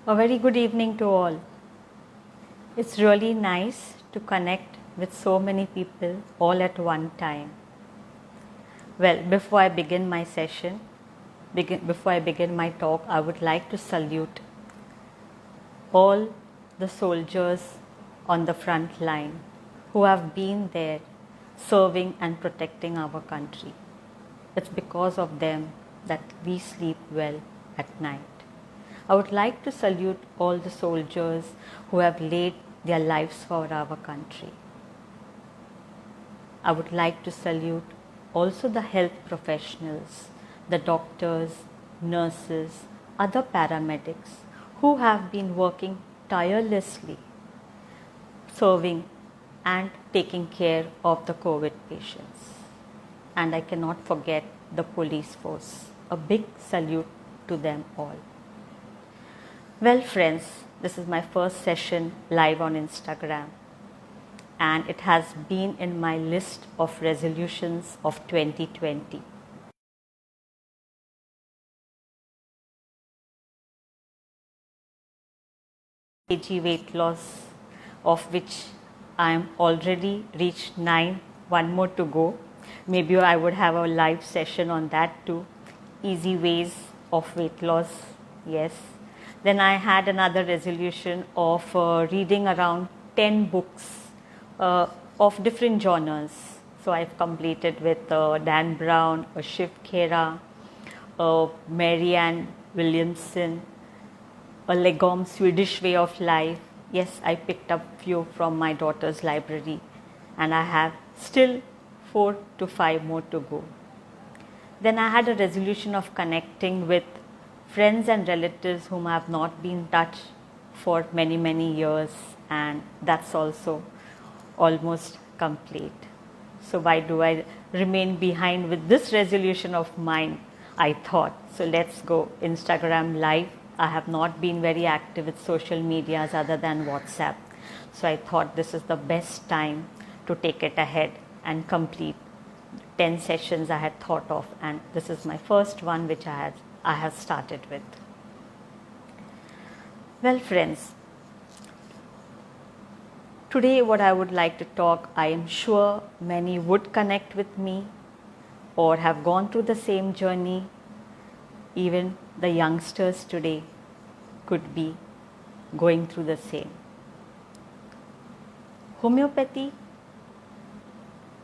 A very good evening to all. It's really nice to connect with so many people all at one time. Well, before I begin my session, before I begin my talk, I would like to salute all the soldiers on the front line who have been there serving and protecting our country. It's because of them that we sleep well at night. I would like to salute all the soldiers who have laid their lives for our country. I would like to salute also the health professionals, the doctors, nurses, other paramedics who have been working tirelessly, serving and taking care of the COVID patients. And I cannot forget the police force. A big salute to them all. Well, friends, this is my first session live on Instagram, and it has been in my list of resolutions of 2020. Kg weight loss, of which I am already reached 9, one more to go. Maybe I would have a live session on that too. Easy ways of weight loss, yes. Then I had another resolution of reading around 10 books of different genres. So I've completed with Dan Brown, Shiv Khera, Marianne Williamson, a Legom Swedish Way of Life. Yes, I picked up few from my daughter's library, and I have still 4 to 5 more to go. Then I had a resolution of connecting with friends and relatives whom I have not been in touch for many years, and that's also almost complete. So why do I remain behind with this resolution of mine? I thought, so let's go Instagram live. I have not been very active with social medias other than WhatsApp. So I thought this is the best time to take it ahead and complete 10 sessions I had thought of, and this is my first one which I have started with. Well, friends, today what I would like to talk, I am sure many would connect with me or have gone through the same journey. Even the youngsters today could be going through the same. Homeopathy,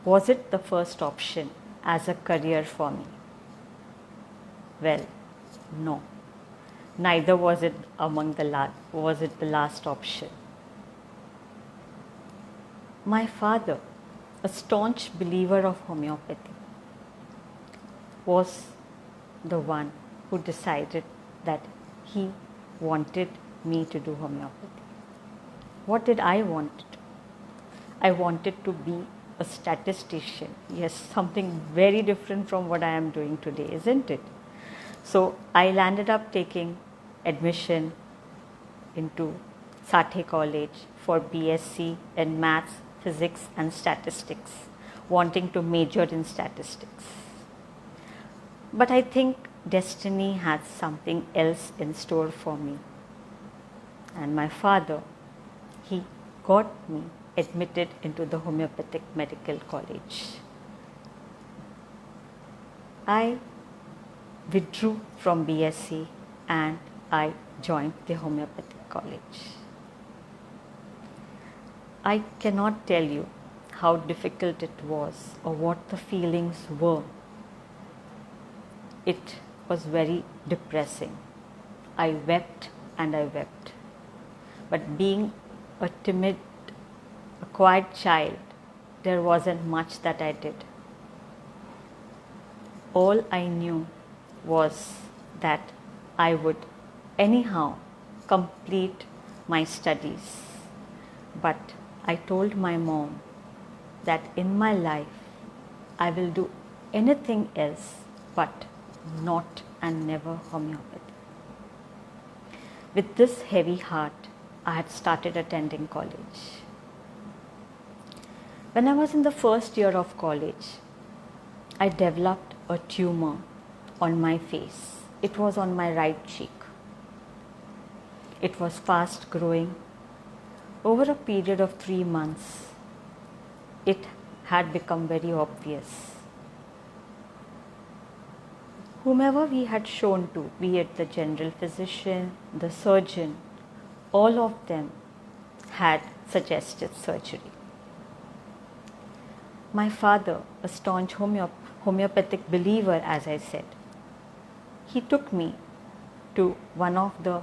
was it the first option as a career for me? Well, no. Neither was it was it the last option. My father, a staunch believer of homeopathy, was the one who decided that he wanted me to do homeopathy. What did I want? I wanted to be a statistician. Yes, something very different from what I am doing today, isn't it? So I landed up taking admission into Sathe College for BSc in Maths, Physics and Statistics, wanting to major in statistics. But I think destiny had something else in store for me. And my father, he got me admitted into the Homeopathic Medical College. I withdrew from BSc and I joined the Homeopathic College. I cannot tell you how difficult it was or what the feelings were. It was very depressing. I wept and I wept. But being a timid, a quiet child, there wasn't much that I did. All I knew was that I would anyhow complete my studies. But I told my mom that in my life I will do anything else but not and never homeopathy. With this heavy heart, I had started attending college. When I was in the first year of college, I developed a tumor on my face. It was on my right cheek. It was fast growing. Over a period of 3 months, it had become very obvious. Whomever we had shown to, be it the general physician, the surgeon, all of them had suggested surgery. My father, a staunch homeopathic believer, as I said, he took me to one of the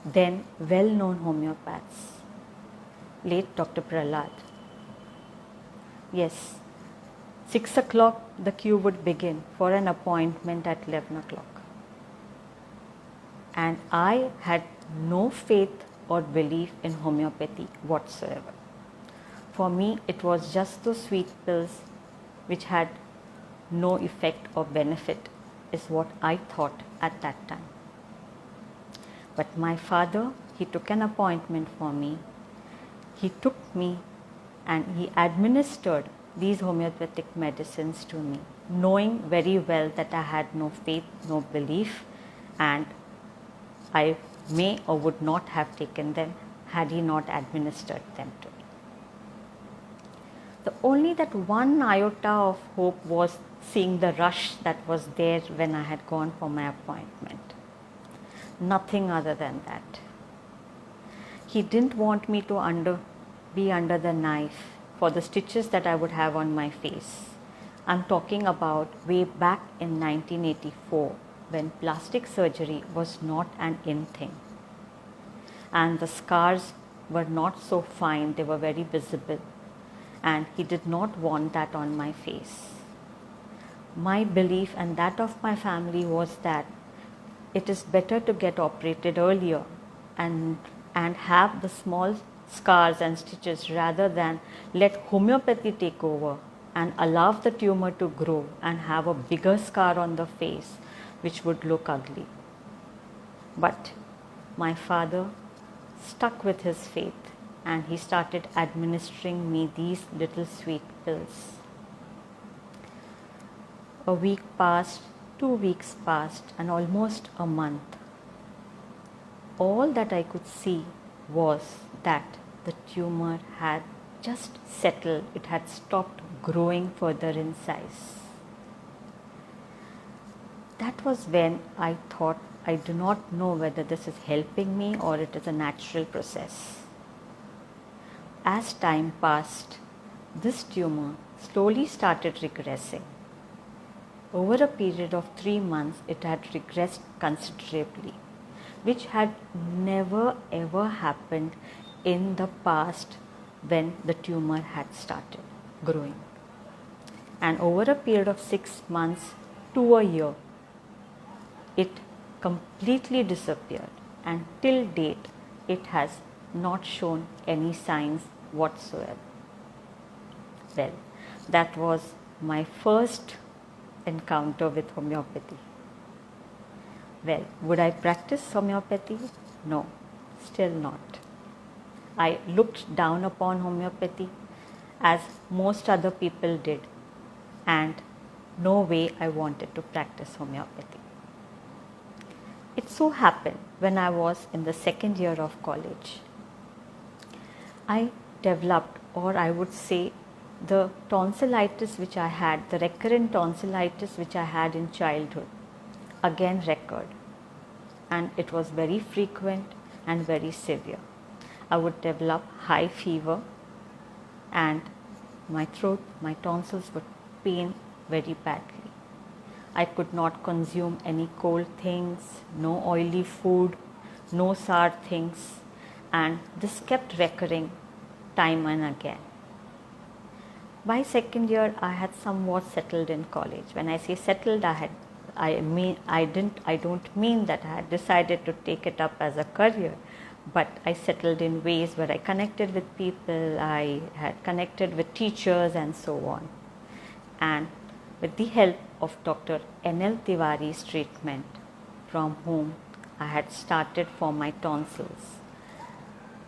then well-known homeopaths, late Dr. Prahlad. Yes, 6 o'clock the queue would begin for an appointment at 11 o'clock. And I had no faith or belief in homeopathy whatsoever. For me, it was just those sweet pills which had no effect or benefit, is what I thought at that time. But my father, he took an appointment for me. He took me and he administered these homeopathic medicines to me, knowing very well that I had no faith, no belief, and I may or would not have taken them had he not administered them to me. The only that one iota of hope was seeing the rush that was there when I had gone for my appointment. Nothing other than that. He didn't want me to be under the knife for the stitches that I would have on my face. I'm talking about way back in 1984, when plastic surgery was not an in thing. And the scars were not so fine, they were very visible. And he did not want that on my face. My belief and that of my family was that it is better to get operated earlier and have the small scars and stitches rather than let homeopathy take over and allow the tumor to grow and have a bigger scar on the face which would look ugly. But my father stuck with his faith and he started administering me these little sweet pills. A week passed, 2 weeks passed, and almost a month. All that I could see was that the tumor had just settled, it had stopped growing further in size. That was when I thought, I do not know whether this is helping me or it is a natural process. As time passed, this tumor slowly started regressing. Over a period of 3 months, it had regressed considerably, which had never ever happened in the past when the tumor had started growing. And over a period of 6 months to a year, it completely disappeared, and till date it has not shown any signs whatsoever. Well, that was my first encounter with homeopathy. Well, would I practice homeopathy? No, still not. I looked down upon homeopathy as most other people did, and no way I wanted to practice homeopathy. It so happened when I was in the second year of college, I developed, or I would say, the tonsillitis which I had, the recurrent tonsillitis which I had in childhood, again recurred, and it was very frequent and very severe. I would develop high fever and my throat, my tonsils would pain very badly. I could not consume any cold things, no oily food, no sour things, and this kept recurring time and again. By second year, I had somewhat settled in college. When I say settled, I don't mean that I had decided to take it up as a career, but I settled in ways where I connected with people, I had connected with teachers and so on. And with the help of Dr. N.L. Tiwari's treatment, from whom I had started for my tonsils,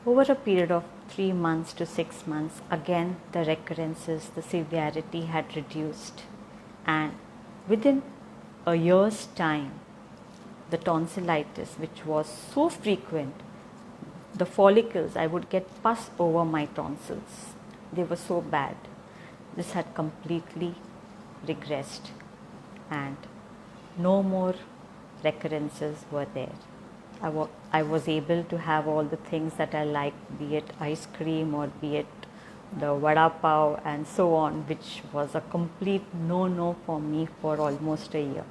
over a period of 3 months to 6 months, again the recurrences, the severity had reduced, and within a year's time, the tonsillitis, which was so frequent, the follicles, I would get pus over my tonsils. They were so bad. This had completely regressed and no more recurrences were there. I was able to have all the things that I liked, be it ice cream or be it the vada pav and so on, which was a complete no for me for almost a year.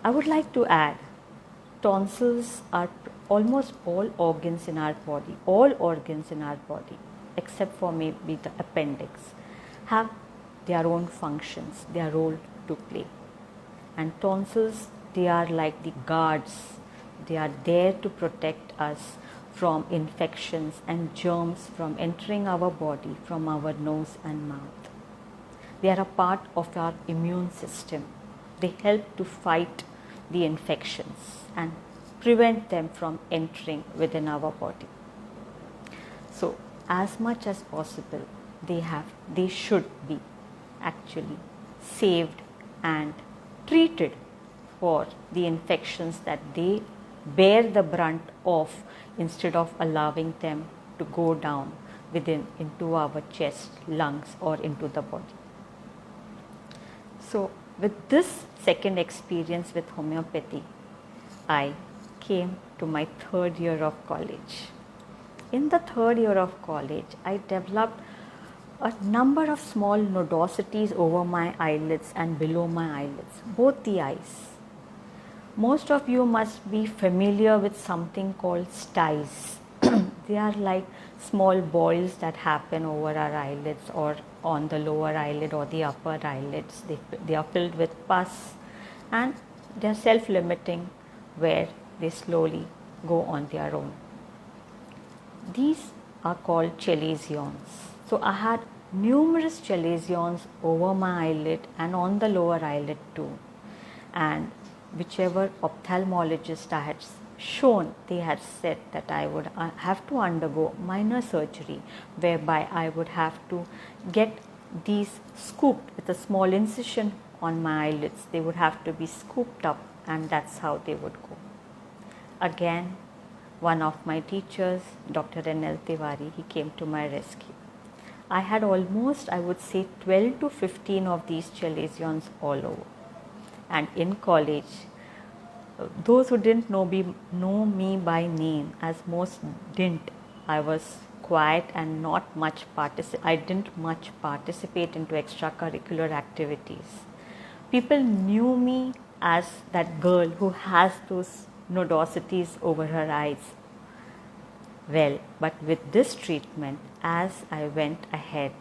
I would like to add, tonsils are almost all organs in our body, except for maybe the appendix, have their own functions, their role to play. And tonsils, they are like the guards. They are there to protect us from infections and germs from entering our body from our nose and mouth. They are a part of our immune system. They help to fight the infections and prevent them from entering within our body. So, as much as possible, they should be actually saved and treated for the infections that they bear the brunt of, instead of allowing them to go down into our chest, lungs, or into the body. So with this second experience with homeopathy, I came to my third year of college. In the third year of college, I developed a number of small nodosities over my eyelids and below my eyelids, both the eyes. Most of you must be familiar with something called styes. They are like small boils that happen over our eyelids or on the lower eyelid or the upper eyelids. They are filled with pus and they are self-limiting, where they slowly go on their own. These are called chalazions. So I had numerous chalazions over my eyelid and on the lower eyelid too. And whichever ophthalmologist I had shown, they had said that I would have to undergo minor surgery, whereby I would have to get these scooped with a small incision on my eyelids. They would have to be scooped up, and that's how they would go. Again, one of my teachers, Dr. N.L. Tiwari, he came to my rescue. I had almost, I would say, 12 to 15 of these chalazions all over. And in college, those who didn't know me by name, as most didn't, I was quiet and I didn't much participate into extracurricular activities. People knew me as that girl who has those nodosities over her eyes. Well, but with this treatment, as I went ahead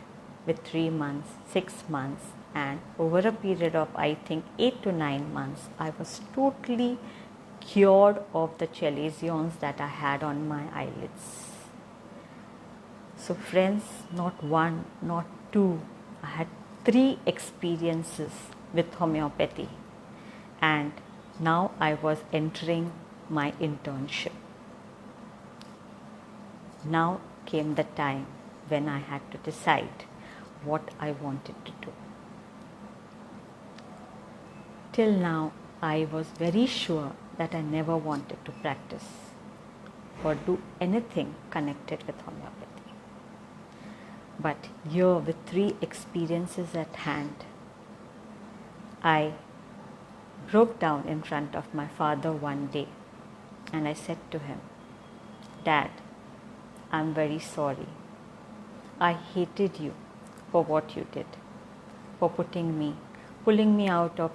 with 3 months, 6 months, and over a period of, I think, 8 to 9 months, I was totally cured of the chalazions that I had on my eyelids. So friends, not one, not two, I had 3 experiences with homeopathy, and now I was entering my internship. Now came the time when I had to decide what I wanted to do. Till now, I was very sure that I never wanted to practice or do anything connected with homeopathy. But here, with 3 experiences at hand, I broke down in front of my father one day and I said to him, "Dad, I'm very sorry. I hated you for what you did, for pulling me out of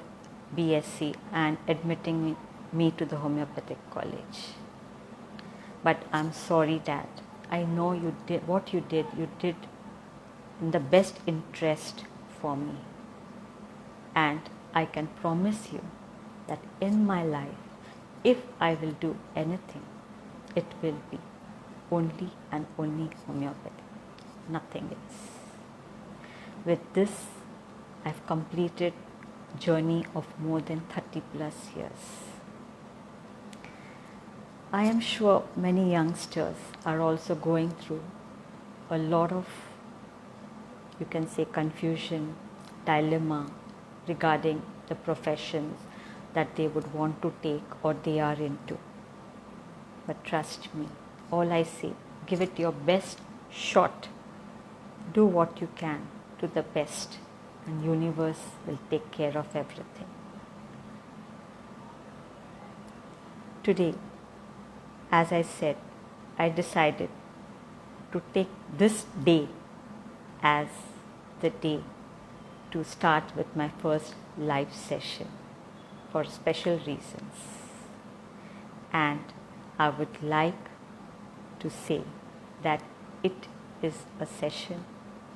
BSc and admitting me to the homeopathic college. But I'm sorry, Dad. I know you did what you did in the best interest for me. And I can promise you that in my life, if I will do anything, it will be only and only homeopathy, nothing else." With this, I've completed journey of more than 30 plus years. I am sure many youngsters are also going through a lot of, you can say, confusion, dilemma regarding the professions that they would want to take or they are into. But trust me, all I say, give it your best shot. Do what you can to the best, and universe will take care of everything. Today, as I said, I decided to take this day as the day to start with my first live session for special reasons. And I would like to say that it is a session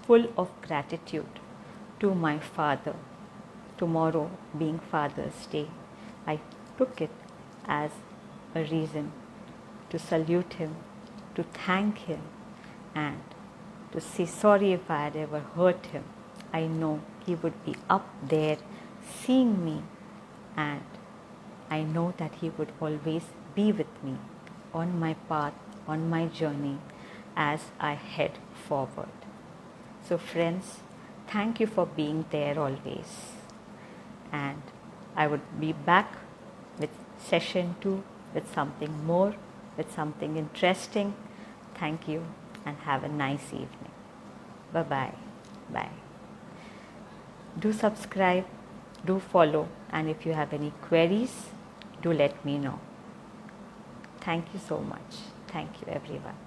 full of gratitude to my father. Tomorrow being Father's Day, I took it as a reason to salute him, to thank him, and to say sorry if I had ever hurt him. I know he would be up there seeing me, and I know that he would always be with me on my path, on my journey as I head forward. So friends, thank you for being there always. And I would be back with session 2 with something more, with something interesting. Thank you and have a nice evening. Bye-bye. Bye. Do subscribe, do follow, and if you have any queries, do let me know. Thank you so much. Thank you everyone.